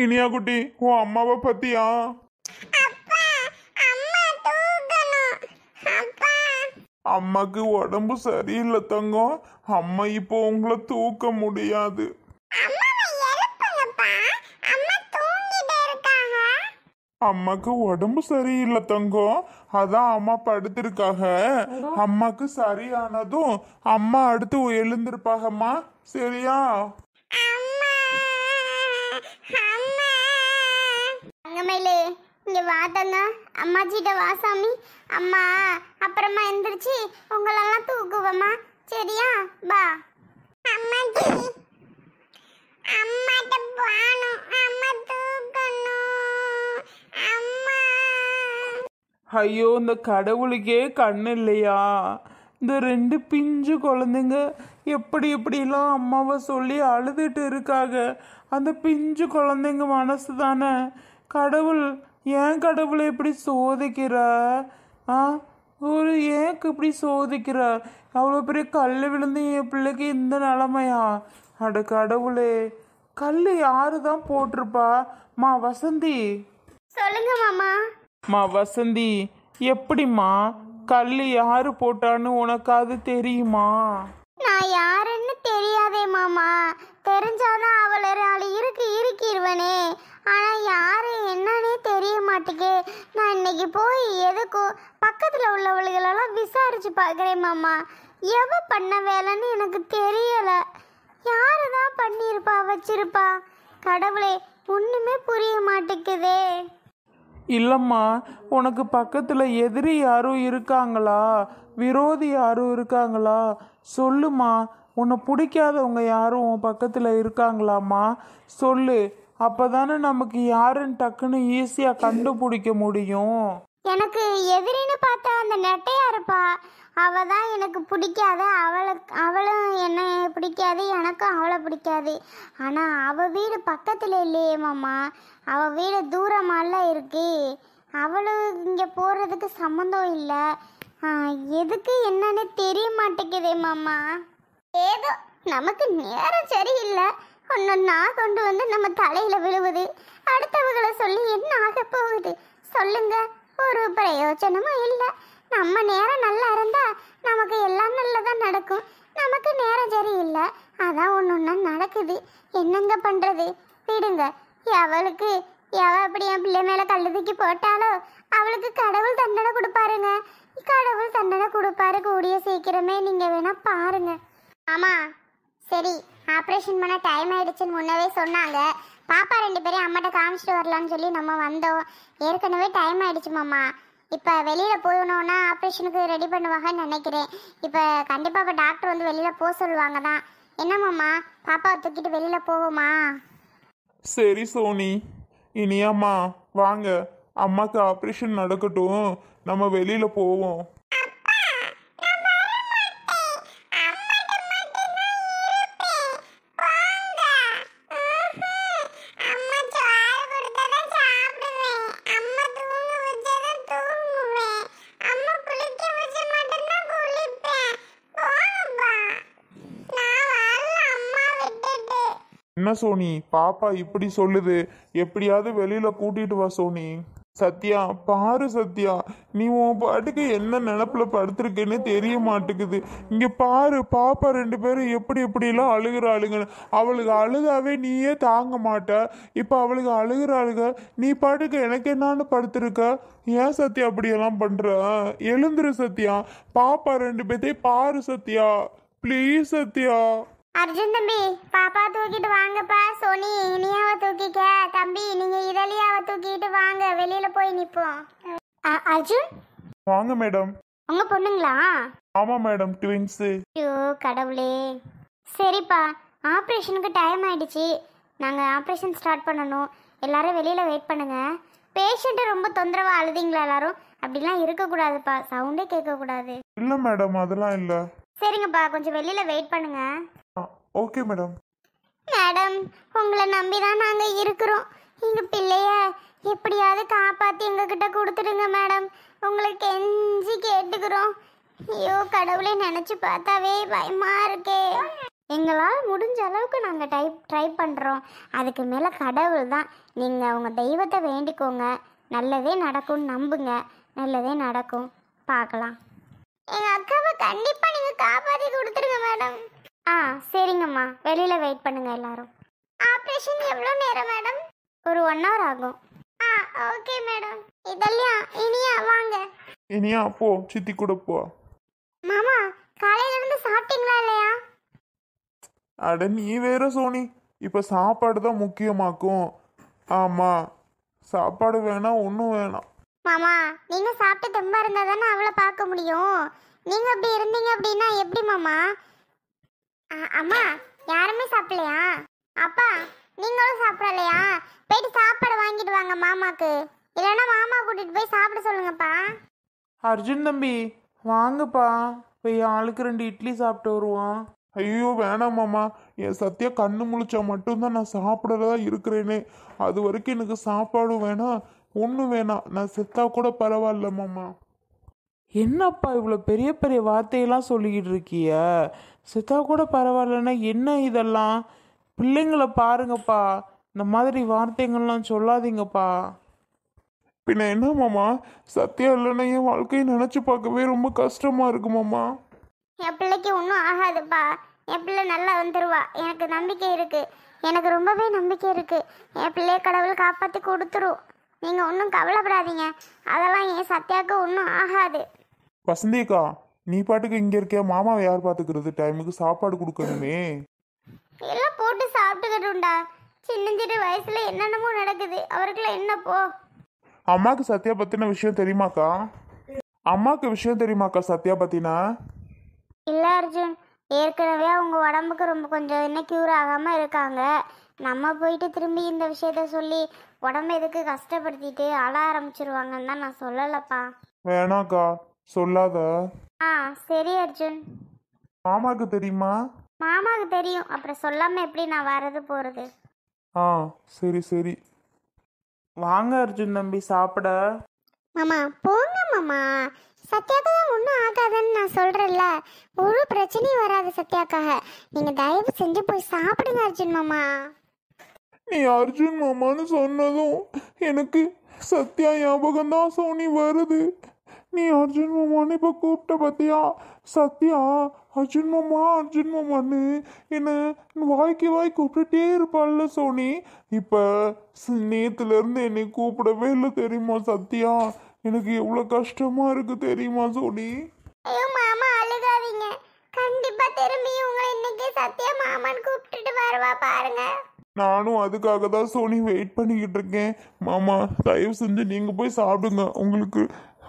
இனியா குட்டி உன் அம்மாவை பத்தியா? அம்மாக்கு உடம்பு சரியில்லை தங்கம். அம்மா இப்போ உங்களை தூக்க முடியாது. அம்மாக்கு உடம்பு சரியில்லை தங்கம், அதான் அம்மா படுத்திருக்காக. அம்மாக்கு சரியானதும் அம்மா அடுத்து எழுந்திருப்பாகம்மா, சரியா? இங்க வாதங்க அம்மாச்சிட்ட வாசாமி. அம்மா அப்புறமா எந்திரிச்சு உங்களெல்லாம் தூக்குவம்மா, சரியா? பா அம்மாச்சி, அம்மாட்ட போணும், அம்மா தூக்கணும், அம்மா. ஐயோ, இந்த கடவுளுக்கே கண்ணு இல்லையா? இந்த 2 பிஞ்சு குழந்தைங்க எப்படிலாம் அம்மாவை சொல்லி அழுதுட்டு இருக்காங்க. அந்த பிஞ்சு குழந்தைங்க மனசு தானே கடவுள். ஏன் கடவுளை இப்படி சோதிக்கிற? ஏன் இப்படி சோதிக்கிற? அவ்வளோ பெரிய கல் விழுந்து என் பிள்ளைக்கு இந்த நிலமையா? அட கடவுளே, கல் யாரு தான் போட்டிருப்பா? மா வசந்தி, சொல்லுங்க மாமா. மா வசந்தி, எப்படிம்மா கல் யாரு போட்டான்னு உனக்கு அது தெரியுமா? நான் யாருன்னு தெரியாதே மாமா. தெரிஞ்சாதான் அவளை இருக்கிருவனே. ஆனா யாரு என்னன்னே தெரிய மாட்டேங்க. நான் இன்னைக்கு போய் எதுக்கும் பக்கத்துல உள்ளவளுகளெல்லாம் விசாரிச்சு பார்க்குறேன் மாமா. எவ பண்ண வேலைன்னு எனக்கு தெரியல. யாருதான் பண்ணியிருப்பா, வச்சிருப்பா? கடவுளே, ஒண்ணுமே புரிய மாட்டேங்குதே. இல்லைம்மா, உனக்கு பக்கத்தில் எதிரி யாரும் இருக்காங்களா? விரோதி யாரும் இருக்காங்களா? சொல்லுமா. உன்னை பிடிக்காதவங்க யாரும் உன் பக்கத்தில் இருக்காங்களாம்மா? சொல்லு. அப்போ தானே நமக்கு யாருன்னு டக்குன்னு ஈஸியாக கண்டுபிடிக்க முடியும். எனக்கு எதிரின்னு பார்த்தா அந்த நெட்டையா இருப்பா. அவ தான் எனக்கு பிடிக்காது. அவளும் என்ன பிடிக்காது, எனக்கும் அவளை பிடிக்காது. ஆனால் அவள் வீடு பக்கத்தில் இல்லையே மாமா. அவள் வீடு தூரமாலாம் இருக்கு. அவளும் இங்கே போகிறதுக்கு சம்மந்தம் இல்லை. எதுக்கு என்னன்னு தெரிய மாட்டேங்குதே மாமா. ஏதோ நமக்கு நேரம் சரியில்லை. ஒன்னொன்னா கொண்டு வந்து நம்ம தலையில விழுவுது. அடுத்தவங்களை சொல்லி என்ன ஆக போகுது சொல்லுங்க? ஒரு பிரயோஜனமும் இல்லை. நம்ம நேரம் நல்லா இருந்தா நமக்கு எல்லாம் நல்லதா நடக்கும். நமக்கு நேரம் சரியில்லை, அதான் ஒன்னொன்னா நடக்குது. என்னங்க பண்றது? விடுங்க. அவளுக்கு அப்படி என் பிள்ளை மேல கல்லு தூக்கி போட்டாலோ அவளுக்கு கடவுள் தண்டனை கொடுப்பாருங்க. கடவுள் தண்டனை கொடுப்பாரு கூடிய சீக்கிரமே. நீங்க வேணா பாருங்க. ஆமா சரி, ஆப்ரேஷன் பண்ண டைம் ஆயிடுச்சுன்னு முன்னவே சொன்னாங்க. பாப்பா 2 பேரையும் அம்மாட்ட காமிச்சிட்டு வரலான்னு சொல்லி நம்ம வந்தோம். ஏற்கனவே டைம் ஆயிடுச்சு மாமா. இப்போ வெளியில் போகணுன்னா ஆப்ரேஷனுக்கு ரெடி பண்ணுவாங்கன்னு நினைக்கிறேன். இப்போ கண்டிப்பாக இப்போ டாக்டர் வந்து வெளியில் போக சொல்லுவாங்க தான். என்ன மாமா, பாப்பாவை தூக்கிட்டு வெளியில் போவோமா? சரி சோனி. இனியாம்மா வாங்க, அம்மாக்கு ஆப்ரேஷன் நடக்கட்டும், நம்ம வெளியில் போவோம். என்ன சோனி, பாப்பா இப்படி சொல்லுது, எப்படியாவது வெளியில கூட்டிட்டு வா சோனி. சத்யா பாரு சத்யா, நீ உன் பாட்டுக்கு என்ன நினப்புல படுத்திருக்கேன்னு தெரிய மாட்டேங்குது. இங்க பாரு, பாப்பா 2 பேரும் எப்படிலாம் அழுகுறாளுங்க. அவளுக்கு அழுதாவே நீயே தாங்க மாட்ட. இப்ப அவளுக்கு அழுகுறாளுங்க, நீ பாட்டுக்கு எனக்கு என்னான்னு படுத்திருக்க. ஏன் சத்யா அப்படியெல்லாம் பண்ற? எழுந்துரு சத்யா, பாப்பா 2 பேர்த்தையும் பாரு சத்யா, ப்ளீஸ் சத்யா. அர்ஜுன் தம்பி, பாப்பா தூக்கிட்டு வாங்கப்பா. சோனி இனியாவை தூக்கிக்க. தம்பி நீங்க இதழியாவை தூக்கிட்டு வாங்க, வெளியில போய் நிப்போம். அர்ஜுன், வாங்க மேடம். உங்க பொண்ணுங்களா? ஆமா மேடம், ட்வின்ஸ். ஐயோ கடவுளே. சரிப்பா, ஆப்ரேஷனுக்கு டைம் ஆயிடுச்சு. நாங்க ஆப்ரேஷன் ஸ்டார்ட் பண்ணணும். எல்லாரும் வெளியில வெயிட் பண்ணுங்க. பேஷண்ட் ரொம்ப தொந்தரவா அழுதிங்களா எல்லாரும்? அப்படிலாம் இருக்கக்கூடாதுப்பா, சவுண்டே கேட்கக்கூடாது. இல்ல மேடம், அதெல்லாம் இல்ல. சரிங்கப்பா, கொஞ்சம் வெளியில வெயிட் பண்ணுங்க. Okay madam. மேடம், உங்களை நம்பிதான் நாங்க இருக்கிறோம். எங்க பிள்ளைய எப்படியாவது காப்பாத்தி எங்க கிட்ட கொடுத்துடுங்க மேடம். உங்களுக்கு கெஞ்சி கேட்டுக்கிறோம். ஐயோ கடவுளே, நினைச்சு பார்த்தாவே பயமா இருக்கே. எங்களால் முடிஞ்ச அளவுக்கு நாங்கள் ட்ரை பண்ணுறோம். அதுக்கு மேலே கடவுள் தான். நீங்கள் உங்கள் தெய்வத்தை வேண்டிக்கோங்க, நல்லதே நடக்கும்னு நம்புங்க, நல்லதே நடக்கும். பார்க்கலாம். எங்கள் அக்காவை கண்டிப்பாக நீங்கள் காப்பாற்றி கொடுத்துருங்க மேடம். ஆ சரிங்கம்மா, வெளியில் வெயிட் பண்ணுங்கள் எல்லாரும். ஆப்ரேஷன் எவ்வளோ நேரம் மேடம்? ஒரு 1 hour ஆகும். ஆ ஓகே மேடம். இதெல்லாம் இனியா வாங்க. இனியா போ, சித்தி கூட போ. மாமா காலையிலேருந்து சாப்பிட்டீங்களா இல்லையா? அட நீ வேற சோனி, இப்போ சாப்பாடு தான் முக்கியமாக்கும். ஆமாம், சாப்பாடு வேணாம், ஒன்றும் வேணாம். மாமா நீங்க சாப்பிட்டு தெம்பா இருந்தா தானே அவளை பார்க்க முடியும். நீங்க அப்படி இருந்தீங்க அப்படின்னா எப்படி மாமா? அம்மா யாருமே சாப்பிடலையா? அப்பா நீங்களும் சாப்பிடலையா? போயிட்டு சாப்பாடு வாங்கிட்டு வாங்க மாமாக்கு, இல்லைன்னா மாமா கூட்டிட்டு போய் சாப்பிட சொல்லுங்கப்பா. அர்ஜுன் தம்பி வாங்கப்பா, போய் ஆளுக்கு 2 இட்லி சாப்பிட்டு வருவோம். ஐயோ வேணாமாம்மா, என் சத்தியா கண்ணு முழிச்சா மட்டும்தான் நான் சாப்பிடறதா இருக்கிறேனே. அது வரைக்கும் எனக்கு சாப்பாடும் வேணாம், ஒன்றும் வேணாம். நான் செத்தா கூட பரவாயில்லம்மாம்மா. என்னப்பா இவ்வளோ பெரிய பெரிய வார்த்தையெல்லாம் சொல்லிக்கிட்டு இருக்கிய? செத்தா கூட பரவாயில்லன்னா என்ன இதெல்லாம்? பிள்ளைங்களை பாருங்கப்பா, இந்த மாதிரி வார்த்தைகள்லாம் சொல்லாதீங்கப்பா. பின்ன என்னமாம்மா, சத்தியா இல்லைன்னா என் வாழ்க்கையை நினச்சி பார்க்கவே ரொம்ப கஷ்டமா இருக்குமாம்மா. என் பிள்ளைக்கு ஒன்றும் ஆகாதுப்பா. என் பிள்ளை நல்லா வந்துடுவா, எனக்கு நம்பிக்கை இருக்கு. எனக்கு ரொம்பவே நம்பிக்கை இருக்கு. என் பிள்ளைய கடவுள் காப்பாற்றி கொடுத்துரும். நீங்கள் ஒன்றும் கவலைப்படாதீங்க. அதெல்லாம் என் சத்யாவுக்கு ஒன்றும் ஆகாது. வசந்தியக்கா, நீ பாட்டுக்கு இங்கே இருக்கியா? மாமாவை யார் பார்த்துக்கிறது? டைமுக்கு சாப்பாடு கொடுக்கணுமே. எல்லாம் போட்டு சாப்பிட்டுக்கிட்டுண்டா. சின்னஞ்சிறு வயசுல என்னென்னமோ நடக்குது, அவருக்குலாம் என்ன போ. அம்மாவுக்கு சத்யா பற்றின விஷயம் தெரியுமாக்கா? அம்மாவுக்கு விஷயம் தெரியுமாக்கா சத்யா பற்றினா? இல்லை அர்ஜுன், ஏற்கனவே அவங்க உடம்புக்கு ரொம்ப கொஞ்சம் இன்னும் க்யூர் ஆகாமல் இருக்காங்க. நம்ம போயிட்டு திரும்பி இந்த விஷயத்த சொல்லி உடம்பு எதுக்கு கஷ்டப்படுத்திட்டு அழ ஆரம்பிச்சிருவாங்கன்னு தான் நான் சொல்லலப்பா. வேணாக்கா, சொல்லாத. ஆ சரி அர்ஜுன். மாமாவுக்கு தெரியுமா? மாமாவுக்கு தெரியும், அப்புறம் சொல்லாமல் எப்படி நான் வர்றது போகிறது. ஆ சரி சரி. வாங்க அர்ஜுன் தம்பி சாப்பிட. மாமா போங்க மாமா, சத்யாக்கு தான் ஒன்றும் ஆகாதுன்னு நான் சொல்கிறேன்ல. ஒரு பிரச்சனையும் வராது சத்யாக்காக. நீங்கள் தயவு செஞ்சு போய் சாப்பிடுங்க அர்ஜுன் மாமா. நீ அர்ஜுன் மாமான்னு சொன்னதும் எனக்கு சத்யா ஞாபகம் தான் சோனி வருது. நீ அர்ஜுன் மாமான்னு இப்போ கூப்பிட்ட பார்த்தியா? சத்யா அர்ஜுன் மாமான்னு என்ன வாய்க்கு வாய் கூப்பிட்டுட்டே இருப்பாள்ல சோனி. இப்போ நேற்றுலேருந்து என்னை கூப்பிடவே இல்லை தெரியுமா சத்யா? எனக்கு எவ்வளோ கஷ்டமா இருக்கு தெரியுமா சோனி? ஐயோ மாமா அழுகாதீங்க, கண்டிப்பா திரும்பி உங்களை இன்னைக்கு சத்யா மாமான்னு கூப்பிட்டுட்டு வருவா பாருங்க. நானும் அதுக்காக தான் சோனி வெயிட் பண்ணிக்கிட்டு இருக்கேன். மாமா தயவு செஞ்சு நீங்கள் போய் சாப்பிடுங்க.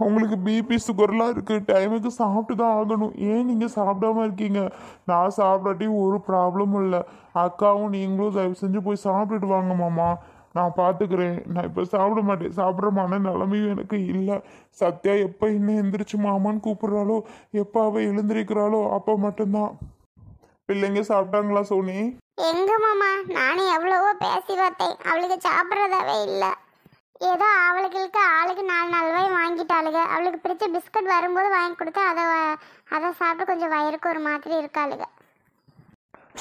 உங்களுக்கு பிபி சுகர்லாம் இருக்குது, டைமுக்கு சாப்பிட்டு தான் ஆகணும். ஏன் நீங்கள் சாப்பிடாம இருக்கீங்க? நான் சாப்பிடாட்டி ஒரு ப்ராப்ளமும் இல்லை. அக்காவும் நீங்களும் தயவு செஞ்சு போய் சாப்பிட்டுட்டு வாங்க மாமா, நான் பார்த்துக்கிறேன். நான் இப்போ சாப்பிட மாட்டேன், சாப்பிட்ற மன நிலமையும் எனக்கு இல்லை. சத்யா எப்போ இன்னும் எந்திரிச்சு மாமான்னு கூப்பிட்றாளோ, எப்போ அவள் எழுந்திருக்கிறாளோ அப்போ மட்டும்தான். பிள்ளைங்க சாப்பிட்டாங்களா சோனி? எங்க மாமா, நானும் எவ்வளவோ பேசி பார்த்தேன், அவளுக்கு சாப்பிட்றதாவே இல்லை. ஏதோ அவளுக்கு ஆளுக்கு 4 ரூபாய் வாங்கிட்டாளுங்க. அவளுக்கு பிடிச்ச பிஸ்கட் வரும்போது வாங்கி கொடுத்தா அதை சாப்பிட்டு கொஞ்சம் வயிறுக்கு ஒரு மாதிரி இருக்காளுங்க.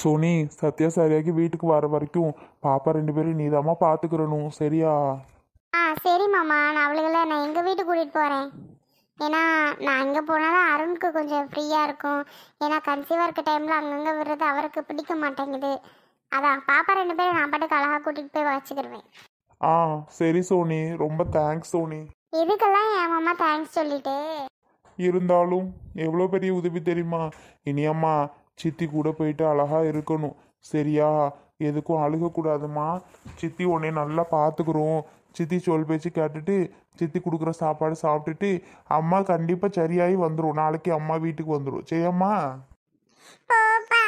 சோனி சத்யா சரியாகி வீட்டுக்கு வர வரைக்கும் பாப்பா 2 பேரும் நீதாம்மா பார்த்துக்கிறணும், சரியா? ஆ சரி மாமா, நான் அவளுகளை நான் எங்கள் வீட்டுக்கு கூட்டிகிட்டு போகிறேன். ஏன்னா நான் அங்கே போனாலும் அருணுக்கு கொஞ்சம் ஃப்ரீயாக இருக்கும். ஏன்னா கன்சீவாக இருக்க டைமில் அங்கங்கே விடுறது அவருக்கு பிடிக்க மாட்டேங்குது. அதான் பாப்பா 2 பேரும் நான் பாட்டுக்கு அழகாக கூட்டிகிட்டு போய் வச்சுக்கிடுவேன். ஆ சரி சோனி, ரொம்ப தேங்க்ஸ் சோனி. இதுக்கெல்லாம் என் மாமா தேங்க்ஸ் சொல்லிட்டு. இருந்தாலும் எவ்வளோ பெரிய உதவி தெரியுமா? இனியம்மா சித்தி கூட போயிட்டு அழகா இருக்கணும், சரியா? எதுக்கும் அழுகக்கூடாதுமா. சித்தி உன்னை நல்லா பார்த்துக்குறோம். சித்தி சொல் பேச்சு கேட்டுட்டு சித்தி கொடுக்குற சாப்பாடு சாப்பிட்டுட்டு அம்மா கண்டிப்பாக சரியாகி வந்துடும். நாளைக்கு அம்மா வீட்டுக்கு வந்துடும், சரியாம்மா? போப்பா,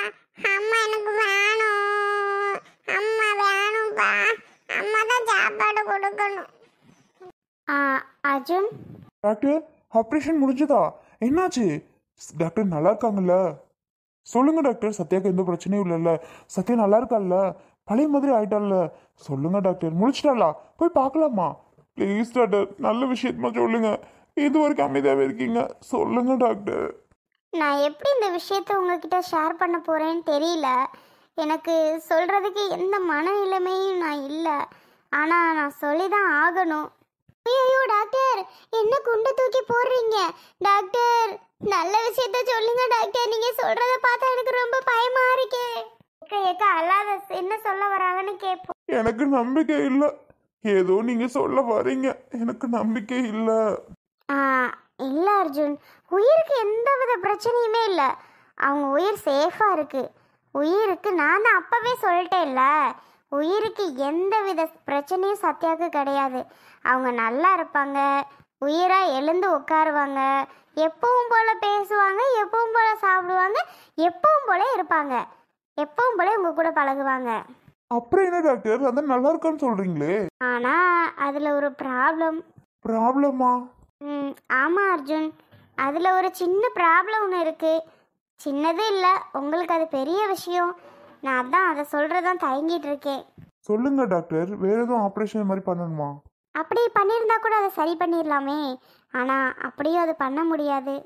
அம்மா எனக்கு வேணும், அம்மா வேணும்ப்பா, அம்மா தான் சாப்பாடு கொடுக்கணும். அர்ஜுன் டாக்டர் ஆப்ரேஷன் முடிஞ்சதா? என்னாச்சு? டாக்டர் நல்லா இருக்காங்கல்ல? சொல்லுங்க டாக்டர். சத்யாவுக்கு எந்த பிரச்சனையும் இல்லைல்ல? சத்யா நல்லா இருக்கால்ல? பழைய மாதிரி ஆயிட்டால? சொல்லுங்க டாக்டர். முடிச்சிட்டாளா? போய் பார்க்கலாமா? ப்ளீஸ் டாக்டர், நல்ல விஷயமா சொல்லுங்க. இது வரைக்கும் அமைதியாகவே இருக்கீங்க, சொல்லுங்க டாக்டர். நான் எப்படி இந்த விஷயத்தை உங்ககிட்ட ஷேர் பண்ண போறேன்னு தெரியல. எனக்கு சொல்றதுக்கு எந்த மனநிலைமையும் நான் இல்லை. ஆனா நான் சொல்லிதான் ஆகணும். ஐயோ டாக்டர், என்ன குண்டை தூக்கி போடுறீங்க டாக்டர்? நல்ல விஷயத்த சொல்லுங்க டாக்டர். நீங்க சொல்றத பார்த்தா எனக்கு ரொம்ப பயமா இருக்கே. ஏக்க அல்லாத என்ன சொல்ல வராங்கன்னு கேட்போம். எனக்கு நம்பிக்கை இல்லை. ஏதோ நீங்க சொல்ல வரீங்க, எனக்கு நம்பிக்கை இல்லை. இல்லை அர்ஜுன், உயிருக்கு எந்த வித பிரச்சனையுமே இல்லை. அவங்க உயிர் சேஃபாக இருக்கு. உயிருக்கு நான் தான் அப்பவே சொல்லிட்டேன்ல, உயிருக்கு எந்த வித பிரச்சனையும் சத்யாவுக்கு கிடையாது. அவங்க நல்லா இருப்பாங்க, உயிராக எழுந்து உட்காருவாங்க, எப்பவும் போல பேசுவாங்க, எப்பவும் போல சாப்பிடுவாங்க, எப்பவும் போல இருப்பாங்க, எப்பவும் போல உங்க கூட பழகுவாங்க. அப்புறம் என்ன டாக்டர், அதான் நல்லா இருக்கான்னு சொல்றீங்களே. ஆனால் அதில் ஒரு ப்ராப்ளம். ப்ராப்ளமா? ஆமாம் அர்ஜுன், அதில் ஒரு சின்ன ப்ராப்ளம் ஒன்று இருக்குது. சின்னது இல்லை, உங்களுக்கு அது பெரிய விஷயம். நான் அதான் அதை சொல்கிறதான் தயங்கிட்டு இருக்கேன். சொல்லுங்க டாக்டர், வேற எதுவும் ஆப்ரேஷன் மாதிரி பண்ணணுமா? அப்படி பண்ணியிருந்தா கூட அதை சரி பண்ணிடலாமே. ஆனால் அப்படியும் அது பண்ண முடியாது.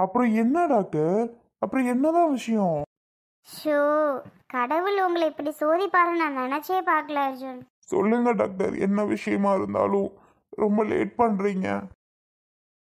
அப்புறம் என்ன டாக்டர், அப்புறம் என்னதான் விஷயம்? ஷோ, கடவுள் உங்களை இப்படி சோதிப்பாருன்னு நான் நினச்சே பார்க்கல அர்ஜுன். சொல்லுங்க டாக்டர், என்ன விஷயமா இருந்தாலும் ரொம்ப லேட் பண்றீங்க.